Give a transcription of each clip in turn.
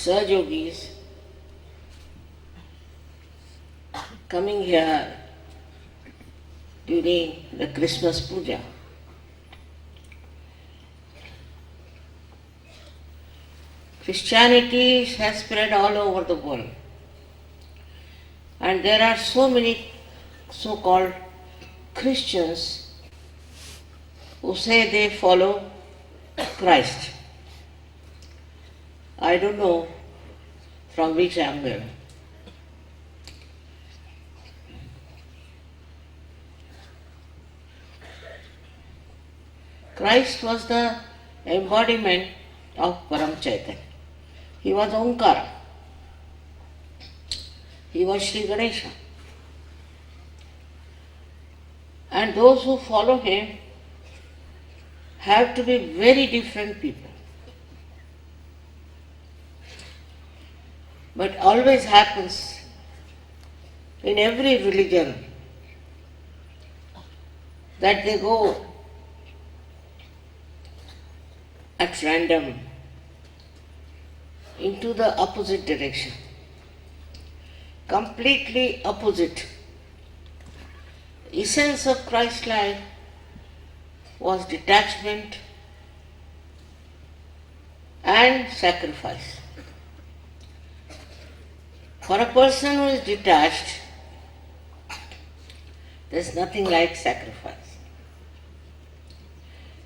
Sahajogis coming here during the Christmas Puja. Christianity has spread all over the world, and there are so many so-called Christians who say they follow Christ. I don't know from which angle. Christ was the embodiment of Param Chaitanya. He was Omkara. He was Shri Ganesha. And those who follow him have to be very different people. But always happens in every religion that they go at random into the opposite direction, completely opposite. Essence of Christ's life was detachment and sacrifice. For a person who is detached, there is nothing like sacrifice.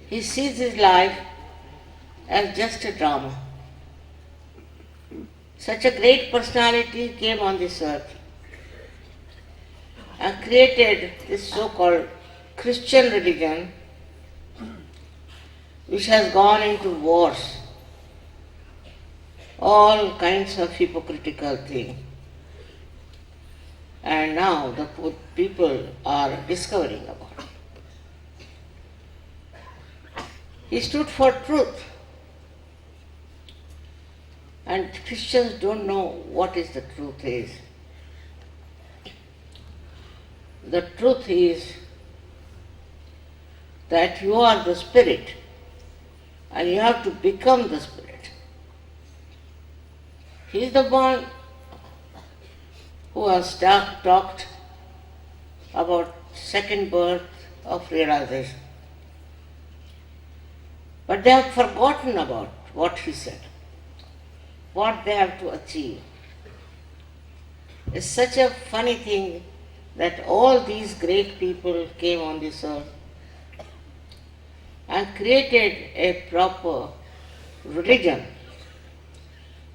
He sees his life as just a drama. Such a great personality came on this earth and created this so-called Christian religion, which has gone into wars, all kinds of hypocritical things. And now the people are discovering about it. He stood for truth. And Christians don't know what is the truth is. The truth is that you are the spirit and you have to become the spirit. He is the one who has talked about second birth of realization. But they have forgotten about what he said, what they have to achieve. It's such a funny thing that all these great people came on this earth and created a proper religion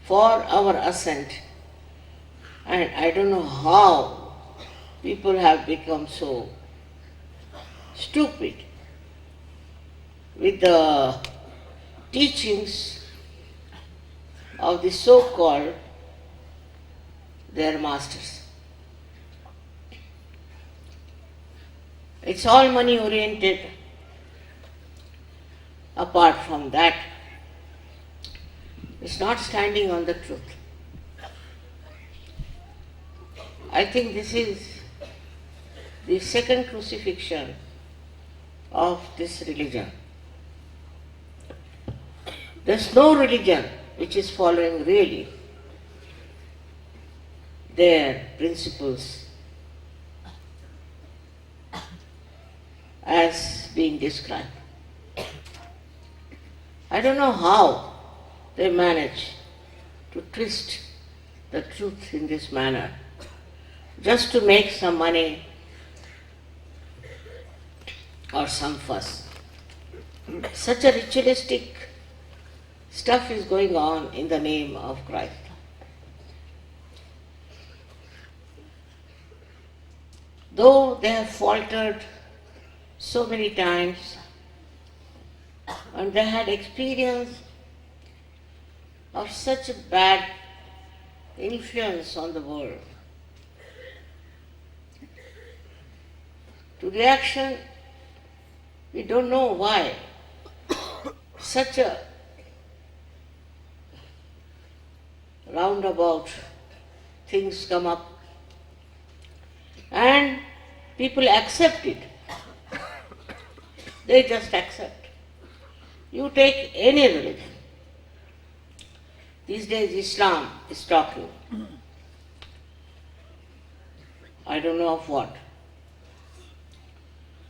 for our ascent. And I don't know how people have become so stupid with the teachings of the so-called their masters. It's all money oriented. Apart from that, it's not standing on the truth. I think this is the second crucifixion of this religion. There's no religion which is following really their principles as being described. I don't know how they manage to twist the truth in this manner, just to make some money or some fuss. Such a ritualistic stuff is going on in the name of Christ. Though they have faltered so many times and they had experience of such a bad influence on the world, to reaction, we don't know why such a roundabout things come up and people accept it. They just accept. You take any religion, These days Islam is talking. I don't know of what.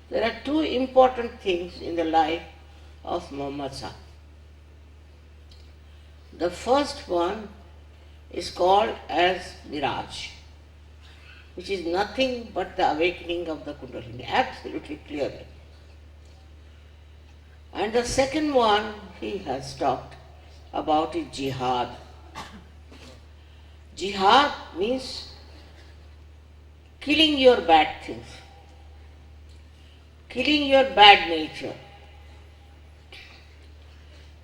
There are two important things in the life of Muhammad Sahib. The first one is called as Miraj, which is nothing but the awakening of the Kundalini, absolutely clearly. And the second one he has talked about is Jihad. Jihad means killing your bad things, killing your bad nature,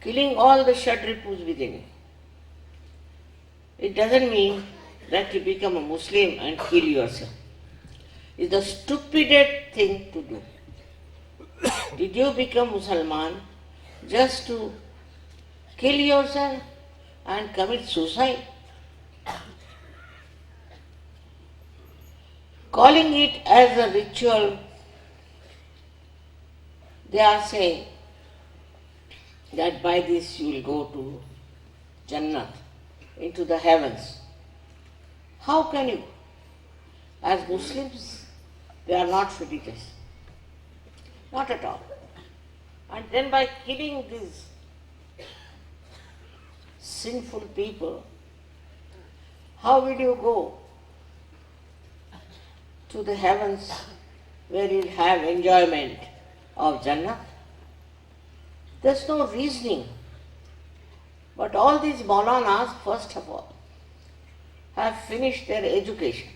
killing all the Shadripus within you. It doesn't mean that you become a Muslim and kill yourself. It's the stupidest thing to do. Did you become Musliman just to kill yourself and commit suicide? Calling it as a ritual, they are saying that by this you will go to Jannah, into the heavens. How can you? As Muslims, they are not religious. Not at all. And then by killing these sinful people, how will you go to the heavens where you'll have enjoyment of Jannah? There's no reasoning. But all these Maulanas, first of all, have finished their education.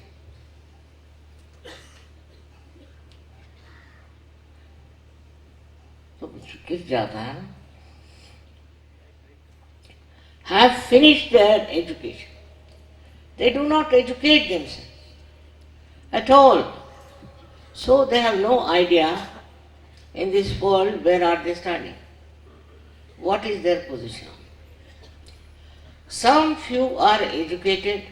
Have finished their education. They do not educate themselves at all. So they have no idea in this world where are they standing. What is their position? Some few are educated,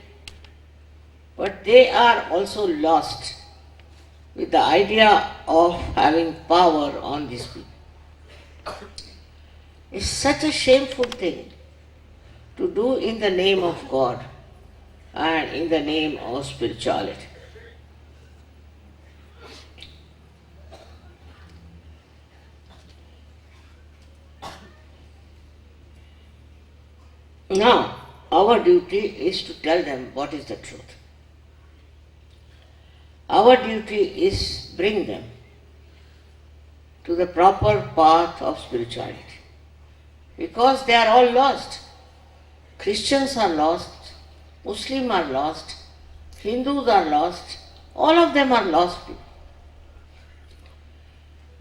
but they are also lost with the idea of having power on these people. It's such a shameful thing to do in the name of God and in the name of spirituality. Now, our duty is to tell them what is the truth. Our duty is bring them to the proper path of spirituality. Because they are all lost. Christians are lost, Muslims are lost, Hindus are lost, all of them are lost people.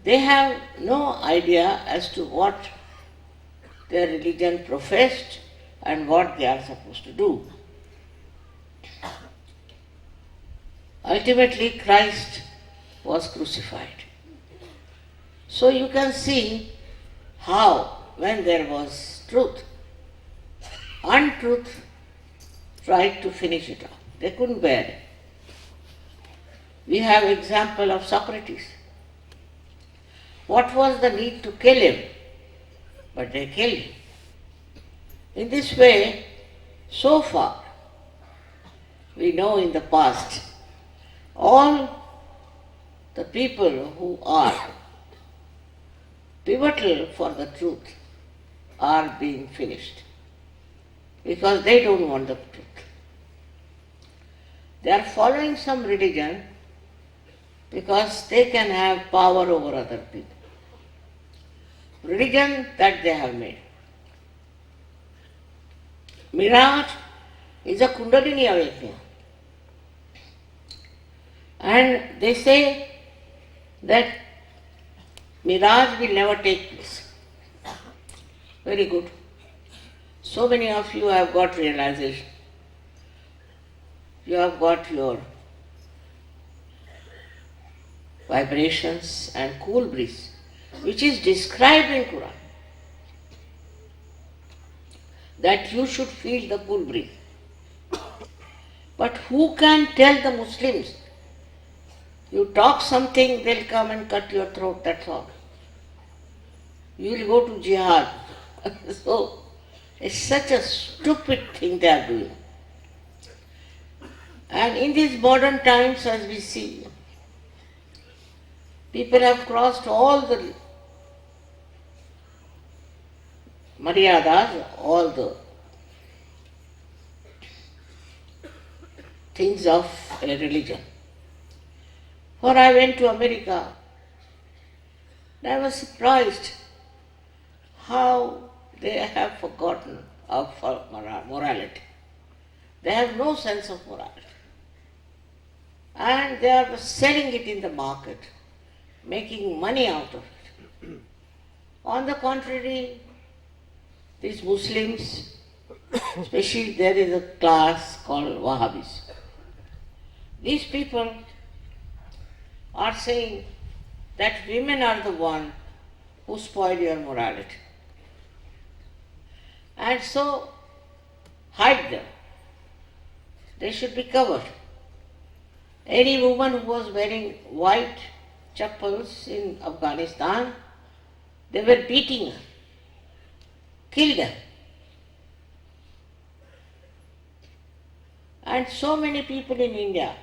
They have no idea as to what their religion professed and what they are supposed to do. Ultimately, Christ was crucified. So you can see how, when there was truth, untruth tried to finish it off. They couldn't bear it. We have example of Socrates. What was the need to kill him? But they killed him. In this way, so far, we know in the past, all the people who are pivotal for the truth are being finished because they don't want the truth. They are following some religion because they can have power over other people. Religion that they have made. Miraj is a Kundalini awakening. And they say that Miraj will never take place. Very good. So many of you have got realization. You have got your vibrations and cool breeze, which is described in Quran. That you should feel the cool breeze. But who can tell the Muslims? You talk something, they'll come and cut your throat, that's all. You will go to jihad. So, It's such a stupid thing they are doing. And in these modern times, as we see, people have crossed all the maryadas, all the things of a religion. For I went to America, and I was surprised how they have forgotten of morality. They have no sense of morality. And they are selling it in the market, making money out of it. On the contrary, these Muslims, especially there is a class called Wahhabis. These people are saying that women are the one who spoil your morality. And so, hide them. They should be covered. Any woman who was wearing white chappals in Afghanistan, they were beating her, killed her. And so many people in India,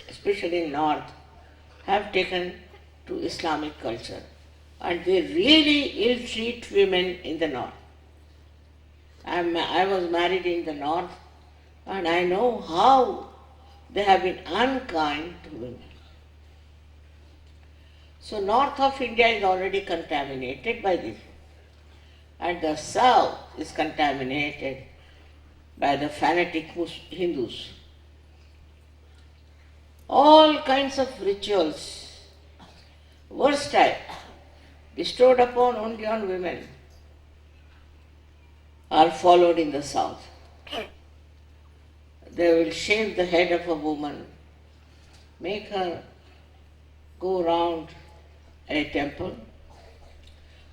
especially in North, have taken to Islamic culture, and they really ill-treat women in the North. I was married in the North, and I know how they have been unkind to women. So North of India is already contaminated by this, and the South is contaminated by the fanatic Hindus. All kinds of rituals, worst type, bestowed upon only on women, are followed in the South. They will shave the head of a woman, make her go round a temple,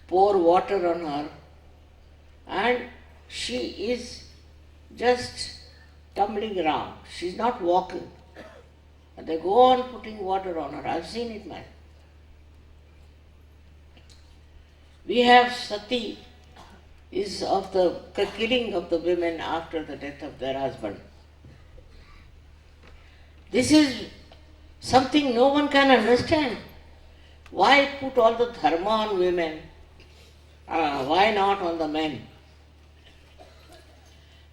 pour water on her, and she is just tumbling around. She is not walking. And they go on putting water on her. I've seen it, man. We have sati, is of the killing of the women after the death of their husband. This is something no one can understand. Why put all the dharma on women? Why not on the men?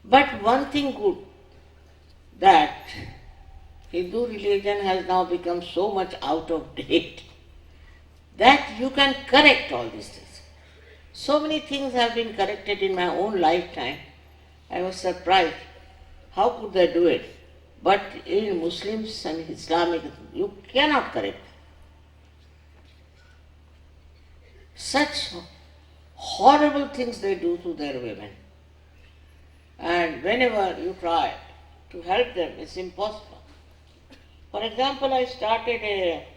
But one thing good, that Hindu religion has now become so much out of date that you can correct all these things. So many things have been corrected in my own lifetime. I was surprised. How could they do it? But in Muslims and Islamic, you cannot correct. Such horrible things they do to their women. And whenever you try to help them, it's impossible. For example, I started a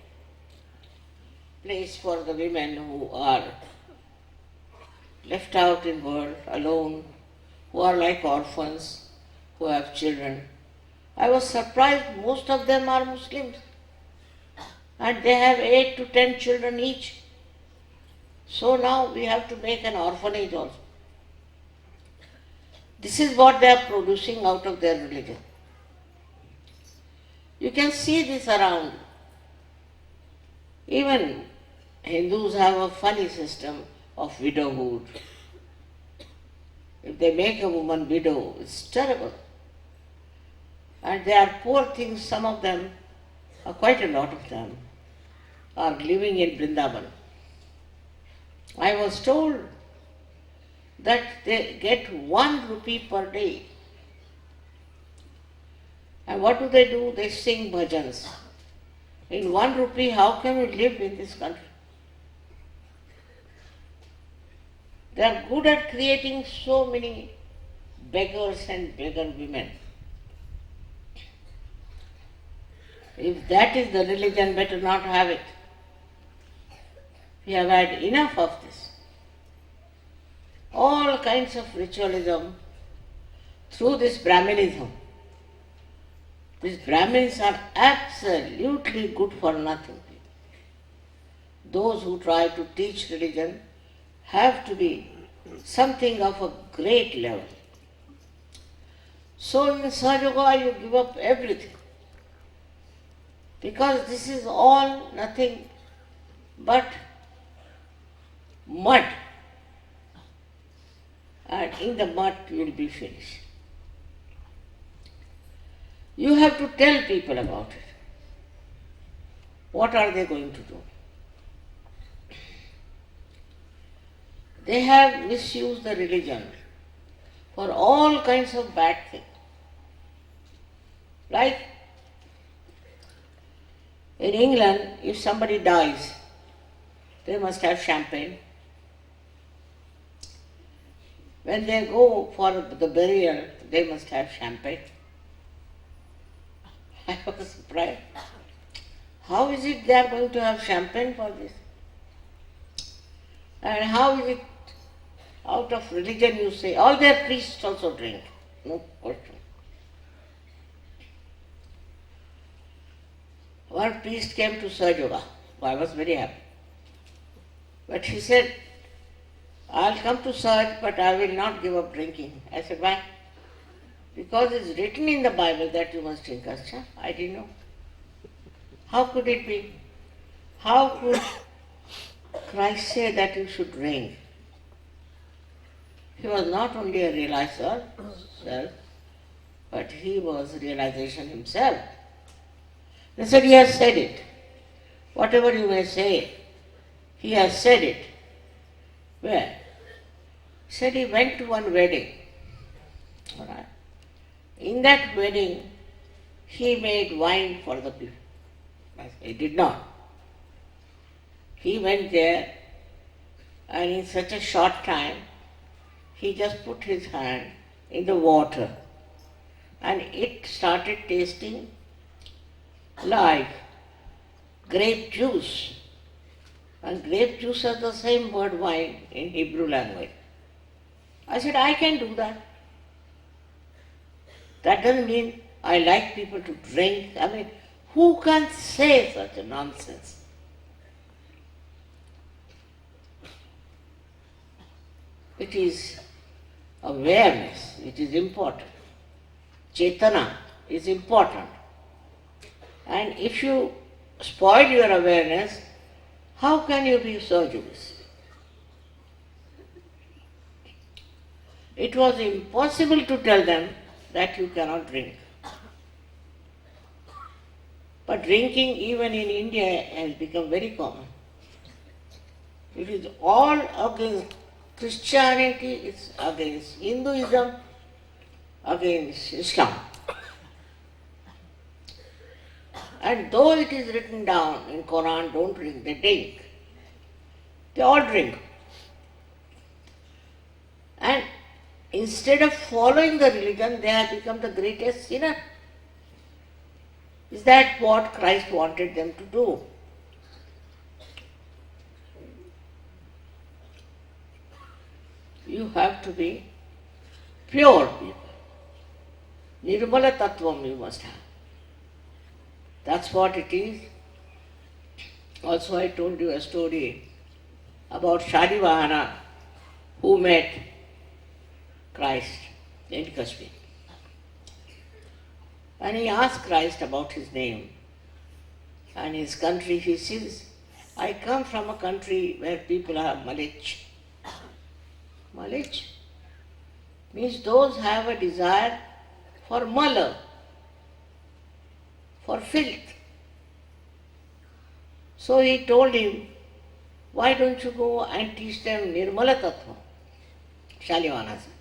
place for the women who are left out in world, alone, who are like orphans, who have children. I was surprised most of them are Muslims, and they have 8 to 10 children each. So now we have to make an orphanage also. This is what they are producing out of their religion. You can see this around. Even Hindus have a funny system of widowhood. If they make a woman widow, it's terrible. And they are poor things, some of them, quite a lot of them, are living in Vrindavan. I was told that they get 1 rupee per day. And what do? They sing bhajans. In 1 rupee, how can we live in this country? They are good at creating so many beggars and beggar women. If that is the religion, better not have it. We have had enough of this. All kinds of ritualism through this Brahminism. These Brahmins are absolutely good for nothing. Those who try to teach religion have to be something of a great level. So in Sahaja Yoga you give up everything, because this is all nothing but mud, and in the mud you will be finished. You have to tell people about it. What are they going to do? They have misused the religion for all kinds of bad things. Like in England, if somebody dies, they must have champagne. When they go for the burial, they must have champagne. I was surprised. How is it they are going to have champagne for this? And how is it out of religion you say? All their priests also drink. No question. One priest came to Sahaja Yoga. I was very happy. But he said, I'll come to Sahaj, but I will not give up drinking. I said, why? Because it's written in the Bible that you must drink. Acha, I didn't know. How could it be? How could Christ say that you should drink? He was not only a realizer, but he was realization himself. They said, he has said it. Whatever you may say, he has said it. Where? He said he went to one wedding. All right. In that wedding, he made wine for the people. He did not. He went there, and in such a short time, he just put his hand in the water, and it started tasting like grape juice. And grape juice is the same word wine in Hebrew language. I said, I can do that. That doesn't mean I like people to drink. I mean, who can say such a nonsense? It is awareness, it is important. Chetana is important. And if you spoil your awareness, how can you be Sahaja? It was impossible to tell them that you cannot drink. But drinking even in India has become very common. It is all against Christianity, it's against Hinduism, against Islam. And though it is written down in Quran, don't drink, they drink. They all drink. And instead of following the religion, they have become the greatest sinner. Is that what Christ wanted them to do? You have to be pure people. Nirmala tattvam you must have. That's what it is. Also I told you a story about Shadivahana who met Christ in Kashmir. And he asked Christ about his name and his country. He says, I come from a country where people are Malich. Malich means those have a desire for mala, for filth. So he told him, why don't you go and teach them Nirmala Tattva? Shalivana said.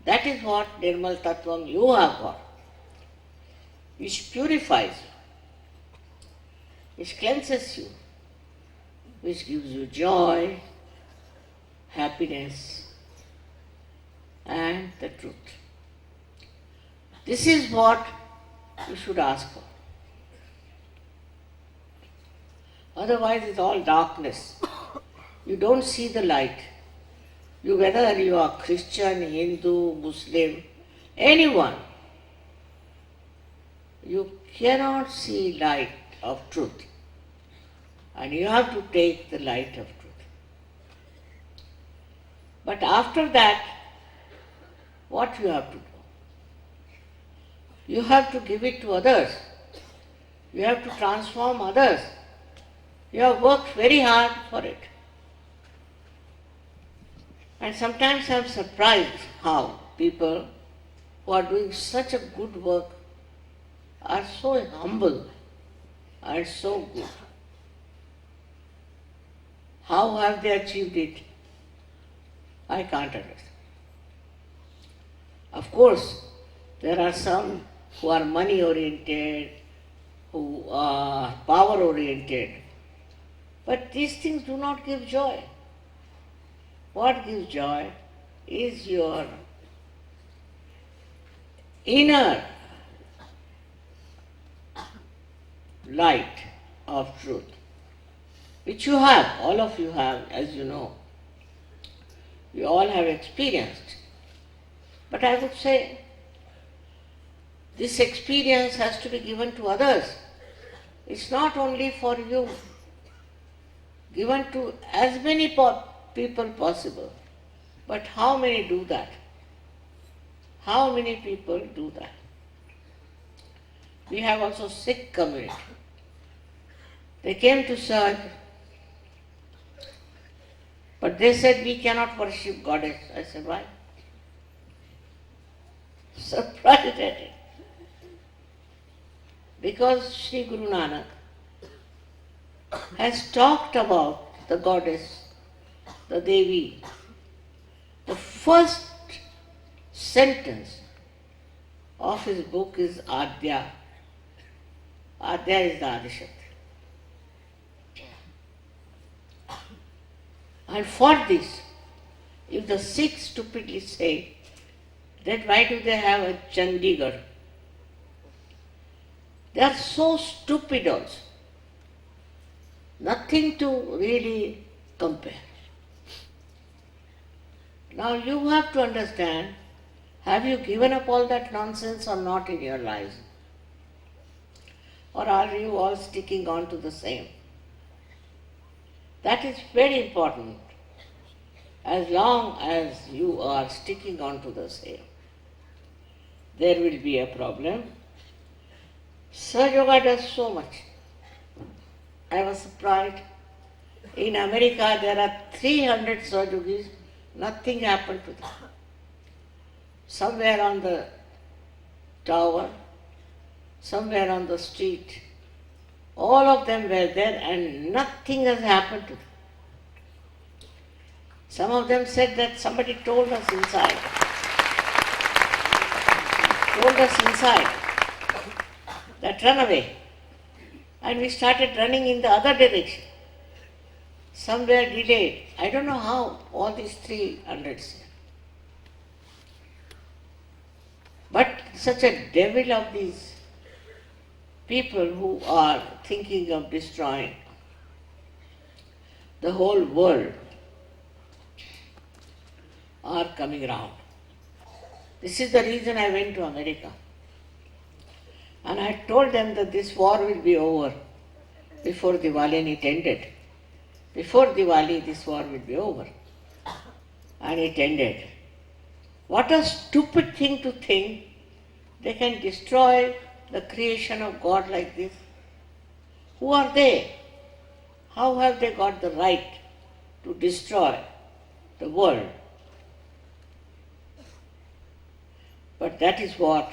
That is what Nirmal Tattvam you have got, which purifies you, which cleanses you, which gives you joy, happiness, and the truth. This is what you should ask for. Otherwise it's all darkness. You don't see the light. Whether you are Christian, Hindu, Muslim, anyone, you cannot see light of truth. And you have to take the light of truth. But after that, what you have to do? You have to give it to others. You have to transform others. You have worked very hard for it. And sometimes I am surprised how people who are doing such a good work are so humble and so good. How have they achieved it? I can't understand. Of course, there are some who are money oriented, who are power oriented, but these things do not give joy. What gives joy is your inner light of truth, which you have, all of you have, as you know. You all have experienced. But I would say, this experience has to be given to others. It's not only for you, given to as many people possible. But how many do that? How many people do that? We have also Sikh community. They came to serve, but they said we cannot worship goddess. I said, why? Surprised at it. Because Shri Guru Nanak has talked about the goddess, the Devi. The first sentence of his book is Adya. Adya is the Adishakti. And for this, if the Sikhs stupidly say that why do they have a Chandigarh? They are so stupid also. Nothing to really compare. Now you have to understand, have you given up all that nonsense or not in your lives? Or are you all sticking on to the same? That is very important. As long as you are sticking on to the same, there will be a problem. Sahaja Yoga does so much. I was surprised. In America there are 300 Sahaja Yogis. Nothing happened to them. Somewhere on the tower, somewhere on the street, all of them were there and nothing has happened to them. Some of them said that somebody told us inside. That run away. And we started running in the other direction. Some were delayed. I don't know how all these 300. But such a devil of these people who are thinking of destroying the whole world are coming around. This is the reason I went to America. And I told them that this war will be over before Diwali, and it ended. Before Diwali, this war will be over. And it ended. What a stupid thing to think they can destroy the creation of God like this. Who are they? How have they got the right to destroy the world? But that is what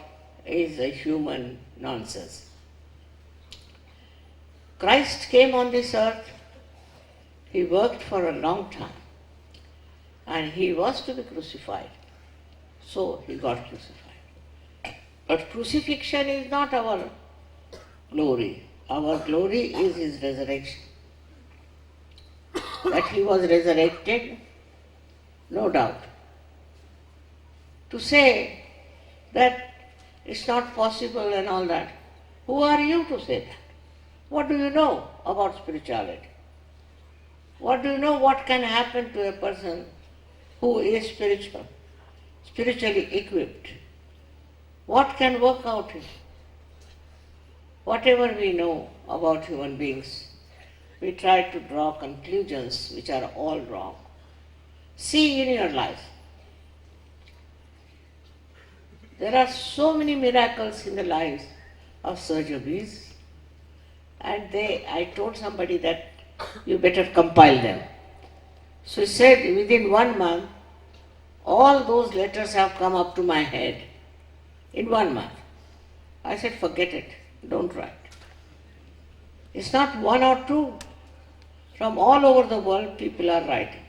is a human nonsense. Christ came on this earth. He worked for a long time. And he was to be crucified. So he got crucified. But crucifixion is not our glory. Our glory is his resurrection. That he was resurrected, no doubt. To say that it's not possible and all that, who are you to say that? What do you know about spirituality? What do you know what can happen to a person who is spiritual, spiritually equipped? What can work out in? Whatever we know about human beings, we try to draw conclusions which are all wrong. See in your life. There are so many miracles in the lives of Sahaja Yogis, and I told somebody that you better compile them. So he said within 1 month, all those letters have come up to my head in 1 month. I said, forget it, don't write. It's not one or two. From all over the world, people are writing.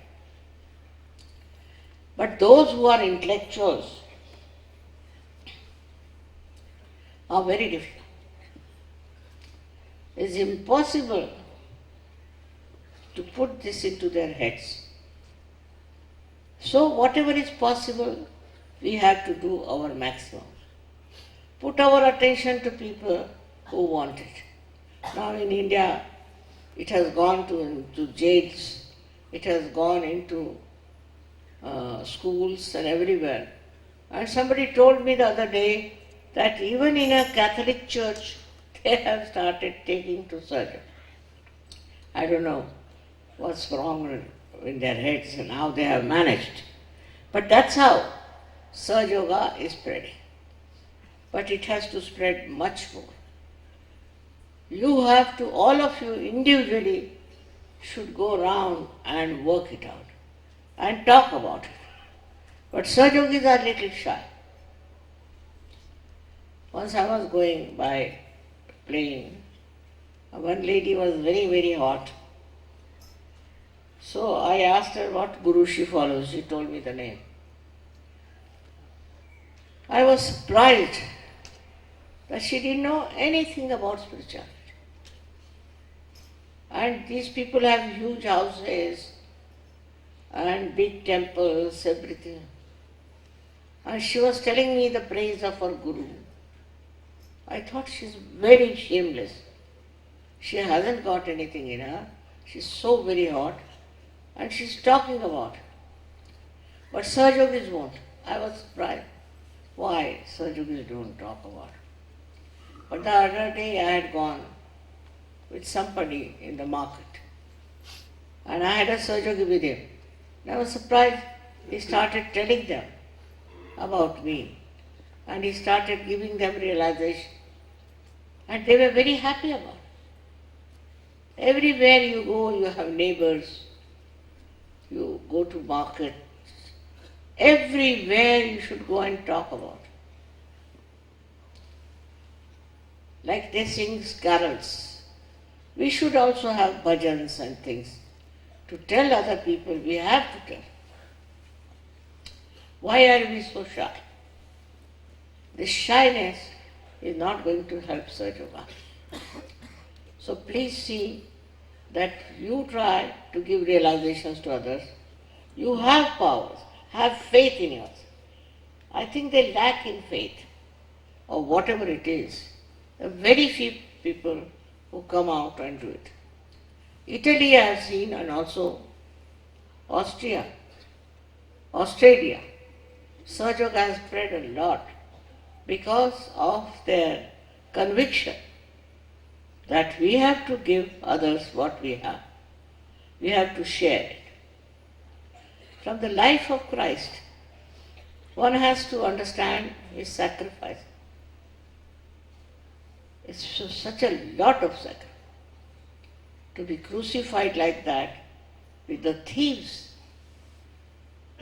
But those who are intellectuals are very difficult. It's impossible to put this into their heads. So whatever is possible, we have to do our maximum. Put our attention to people who want it. Now in India, it has gone to jails, it has gone into schools and everywhere. And somebody told me the other day that even in a Catholic church, they have started taking to surgery. I don't know what's wrong in their heads and how they have managed. But that's how Sahaja Yoga is spreading. But it has to spread much more. You have to, all of you individually should go around and work it out and talk about it. But Sahaja Yogis are little shy. Once I was going by plane, one lady was very, very hot. So I asked her what guru she follows. She told me the name. I was surprised that she didn't know anything about spirituality. And these people have huge houses and big temples, everything. And she was telling me the praise of her guru. I thought she's very shameless. She hasn't got anything in her. She's so very hot. And she's talking about it. But Sahaja Yogis won't. I was surprised. Why Sahaja Yogis don't talk about it? But the other day I had gone with somebody in the market. And I had a Sahaja Yogi with him. And I was surprised. He started telling them about me. And he started giving them realization. And they were very happy about it. Everywhere you go, you have neighbors. You go to markets. Everywhere you should go and talk about it. Like they sing carols. We should also have bhajans and things to tell other people. We have to tell. Why are we so shy? This shyness is not going to help Sahaja Yoga. So please see that you try to give realizations to others. You have powers. Have faith in yours. I think they lack in faith, or whatever it is. There are very few people who come out and do it. Italy I have seen, and also Australia. Sahaja Yoga has spread a lot because of their conviction that we have to give others what we have. We have to share it. From the life of Christ, one has to understand his sacrifice. It's such a lot of sacrifice. To be crucified like that with the thieves.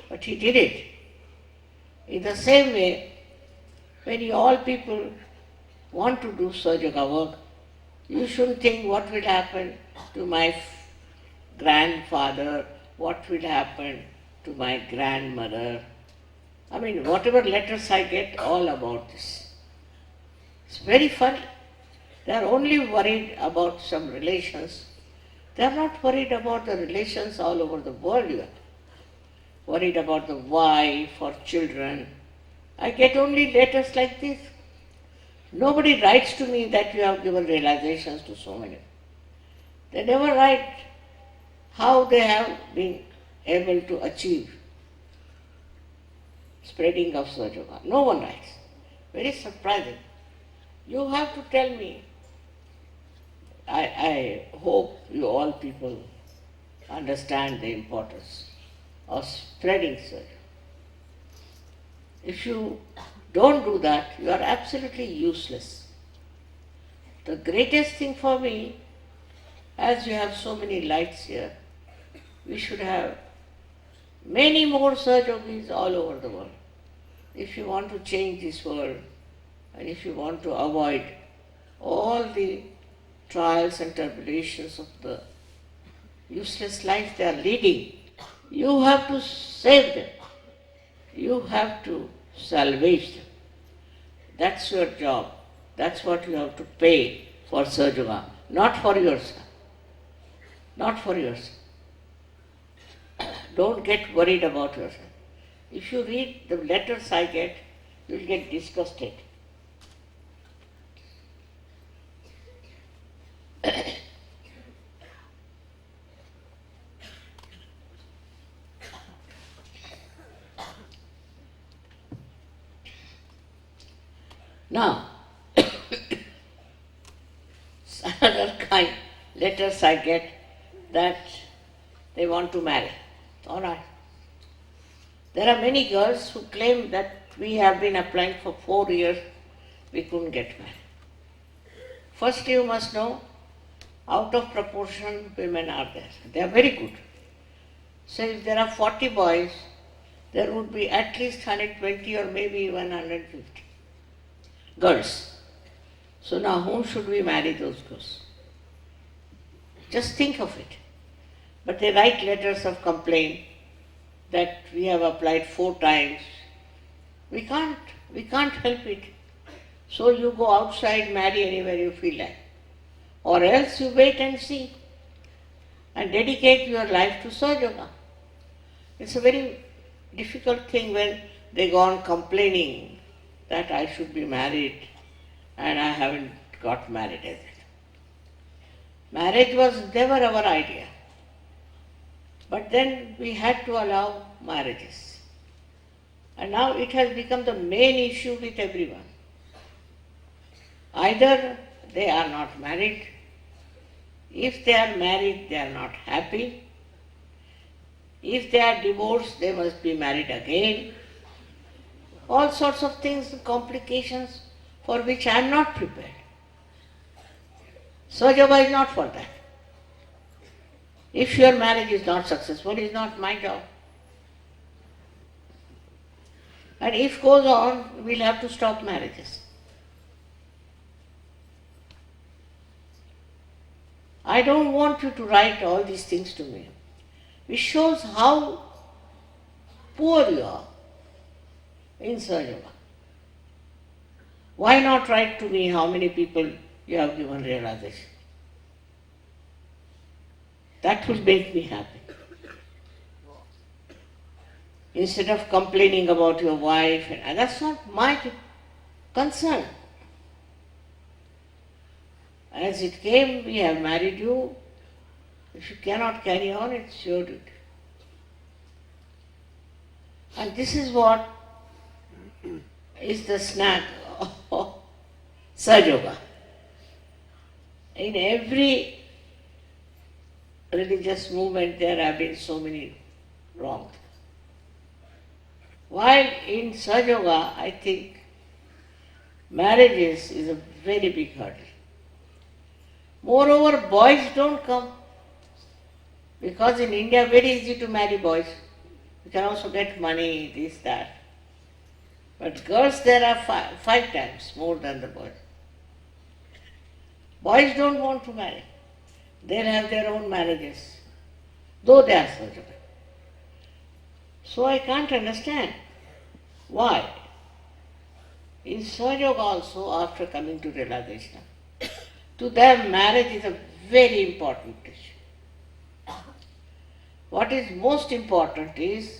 But he did it. In the same way, when you all people want to do Sahaja Yoga work, you shouldn't think what will happen to my grandfather, what will happen to my grandmother. I mean, whatever letters I get, all about this. It's very funny. They are only worried about some relations. They are not worried about the relations all over the world. You are worried about the wife or children. I get only letters like this. Nobody writes to me that you have given realizations to so many. They never write how they have been able to achieve spreading of Sahaja Yoga. No one writes. Very surprising. You have to tell me. I hope you all people understand the importance. or spreading Sahaja. If you don't do that, you are absolutely useless. The greatest thing for me, as you have so many lights here, we should have many more Sahajogis all over the world. If you want to change this world and if you want to avoid all the trials and tribulations of the useless life they are leading, you have to save them. You have to salvage them. That's your job. That's what you have to pay for Sahaja, not for yourself. Not for yourself. Don't get worried about yourself. If you read the letters I get, you will get disgusted. Now, another kind letters I get that they want to marry. All right. There are many girls who claim that we have been applying for 4 years, we couldn't get married. First, you must know, out of proportion women are there. They are very good. So if there are 40 boys, there would be at least 120 or maybe even 150 girls. So now whom should we marry those girls? Just think of it. But they write letters of complaint that we have applied 4 times. We can't help it. So you go outside, marry anywhere you feel like. Or else you wait and see and dedicate your life to Sahaja. It's a very difficult thing when they go on complaining that I should be married and I haven't got married as yet. Marriage was never our idea. But then we had to allow marriages. And now it has become the main issue with everyone. Either they are not married. If they are married, they are not happy. If they are divorced, they must be married again. All sorts of things and complications for which I am not prepared. Sahaja is not for that. If your marriage is not successful, it is not my job. And if goes on, we'll have to stop marriages. I don't want you to write all these things to me, which shows how poor you are in Sahaja. Why not write to me how many people you have given realization? That will make me happy. Instead of complaining about your wife, and that's not my concern. As it came, we have married you. If you cannot carry on, it's your duty. And this is what is the snag of Sahaja. In every religious movement, there have been so many wrong things. While in Sahaja, I think marriages is a very big hurdle. Moreover, boys don't come, because in India very easy to marry boys. You can also get money, this, that. But girls there are 5 times more than the boys. Boys don't want to marry. They'll have their own marriages, though they are Sahaja. So I can't understand why. In Sahaja also, after coming to realization, to them marriage is a very important issue. What is most important is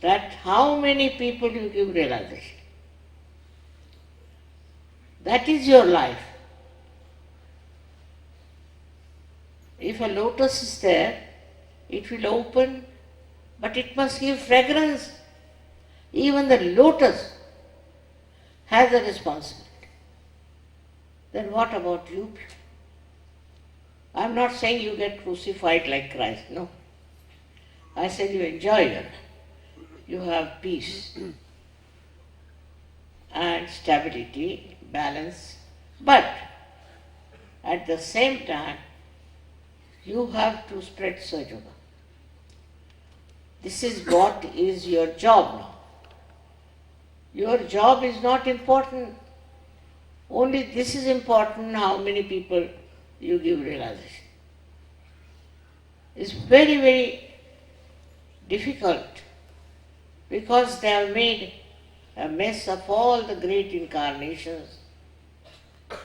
that how many people you give realization. That is your life. If a lotus is there, it will open, but it must give fragrance. Even the lotus has a responsibility. Then what about you? I am not saying you get crucified like Christ, no. I said, you enjoy your life. You have peace and stability, balance, but at the same time, you have to spread Sahaja. This is what is your job now. Your job is not important. Only this is important, how many people you give realization. It's very, very difficult because they have made a mess of all the great incarnations,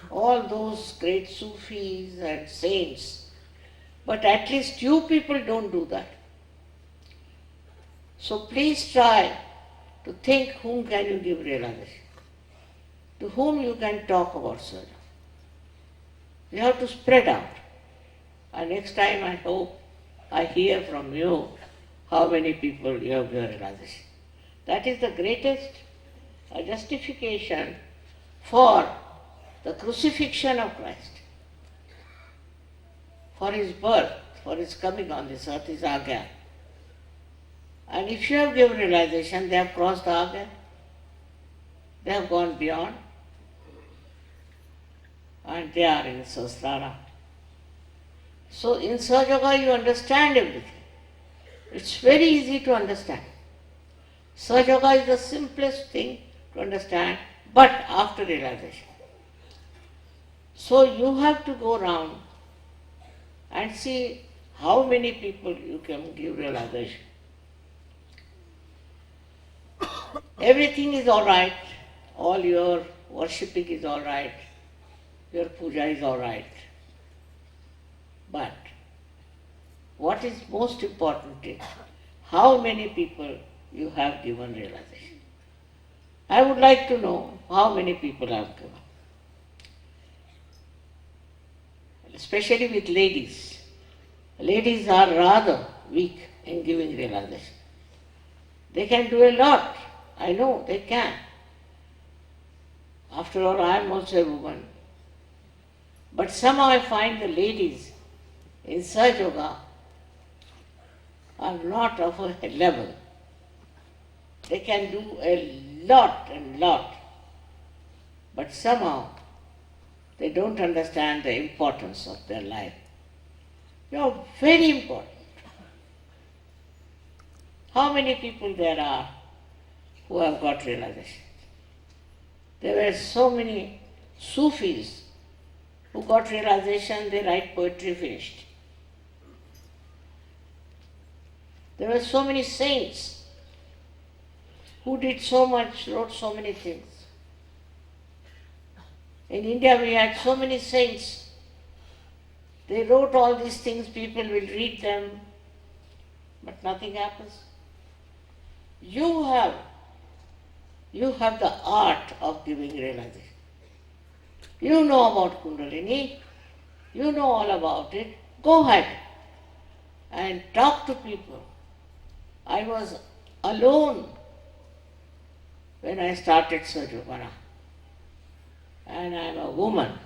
all those great Sufis and saints. But at least you people don't do that. So please try to think whom can you give realization, to whom you can talk about Sahaja. You have to spread out. And next time I hope I hear from you how many people you have given realization. That is the greatest justification for the crucifixion of Christ, for his birth, for his coming on this earth, his Agya. And if you have given realization, they have crossed the Agya, they have gone beyond, and they are in Sahasrara. So in Sahajayoga you understand everything. It's very easy to understand. Sahajayoga is the simplest thing to understand, but after realization. So you have to go around and see how many people you can give realization. Everything is all right, all your worshipping is all right, your puja is all right. But what is most important is how many people you have given realization. I would like to know how many people I have given. Especially with ladies. Ladies are rather weak in giving realization. They can do a lot. I know they can. After all, I am also a woman. But somehow I find the ladies in Sahajayoga are not of a level. They can do a lot and lot. But somehow they don't understand the importance of their life. You are very important. How many people there are who have got realization? There were so many Sufis who got realization, they write poetry, finished. There were so many saints who did so much, wrote so many things. In India we had so many saints. They wrote all these things, people will read them, but nothing happens. You have the art of giving realization. You know about Kundalini, you know all about it. Go ahead and talk to people. I was alone when I started Sahajayoga, and I am a woman.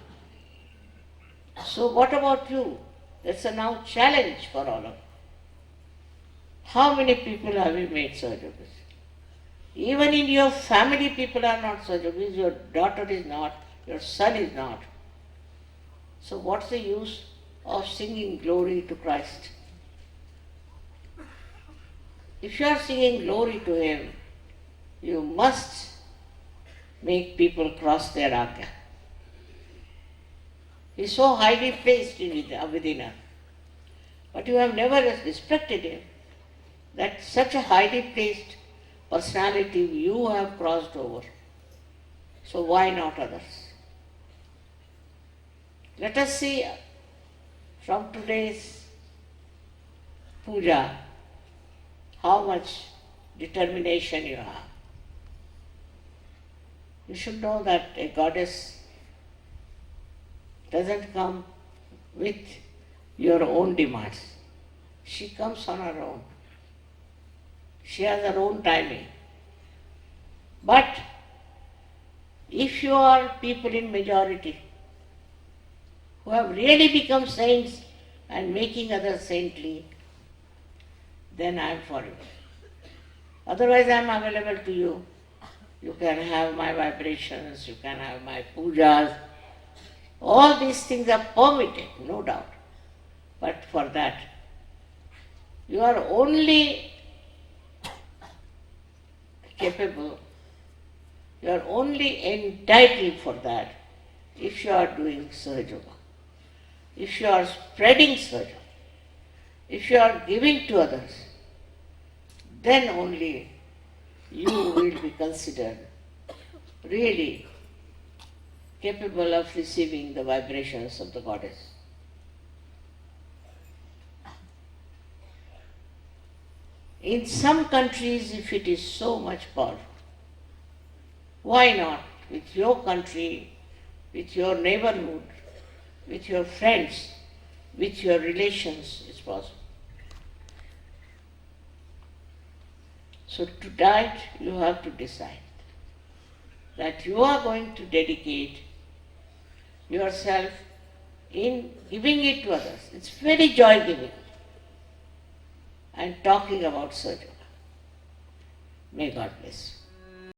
So what about you? That's a now challenge for all of you. How many people have you made Sahajayogis? Even in your family people are not Sahajayogis, your daughter is not, your son is not. So what's the use of singing glory to Christ? If you are singing glory to Him, you must make people cross their Agya. He is so highly placed within us. But you have never respected Him. That such a highly placed personality you have crossed over. So why not others? Let us see from today's puja how much determination you have. You should know that a goddess doesn't come with your own demands. She comes on her own. She has her own timing. But if you are people in majority who have really become saints and making others saintly, then I am for you. Otherwise I am available to you. You can have my vibrations, you can have my pujas. All these things are permitted, no doubt. But for that, you are only capable, you are only entitled for that if you are doing Sahaja Yoga, if you are spreading Sahaja, if you are giving to others, then only you will be considered really capable of receiving the vibrations of the Goddess. In some countries, if it is so much powerful, why not with your country, with your neighborhood, with your friends, with your relations, it's possible. So to that you have to decide that you are going to dedicate yourself in giving it to others. It's very joy-giving. And talking about Sahaja Yoga. May God bless you.